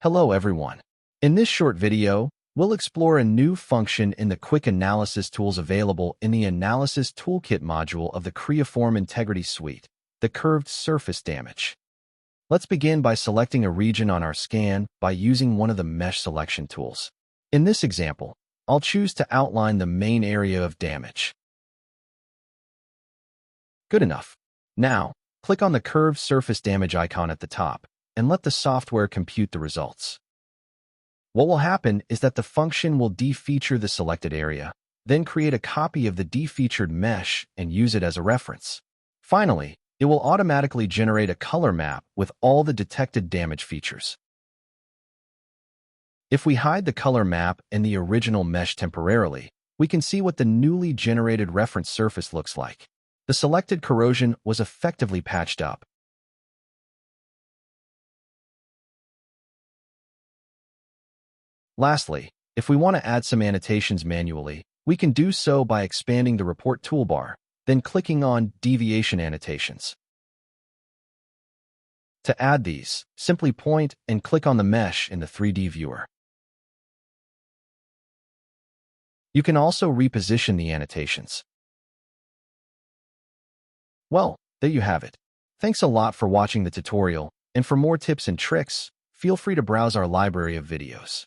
Hello everyone. In this short video, we'll explore a new function in the quick analysis tools available in the Analysis Toolkit module of the Creaform Integrity Suite, the curved surface damage. Let's begin by selecting a region on our scan by using one of the mesh selection tools. In this example, I'll choose to outline the main area of damage. Good enough. Now, click on the curved surface damage icon at the top and let the software compute the results. What will happen is that the function will defeature the selected area, then create a copy of the defeatured mesh and use it as a reference. Finally, it will automatically generate a color map with all the detected damage features. If we hide the color map and the original mesh temporarily, we can see what the newly generated reference surface looks like. The selected corrosion was effectively patched up. Lastly, if we want to add some annotations manually, we can do so by expanding the Report toolbar, then clicking on Deviation Annotations. To add these, simply point and click on the mesh in the 3D viewer. You can also reposition the annotations. Well, there you have it. Thanks a lot for watching the tutorial, and for more tips and tricks, feel free to browse our library of videos.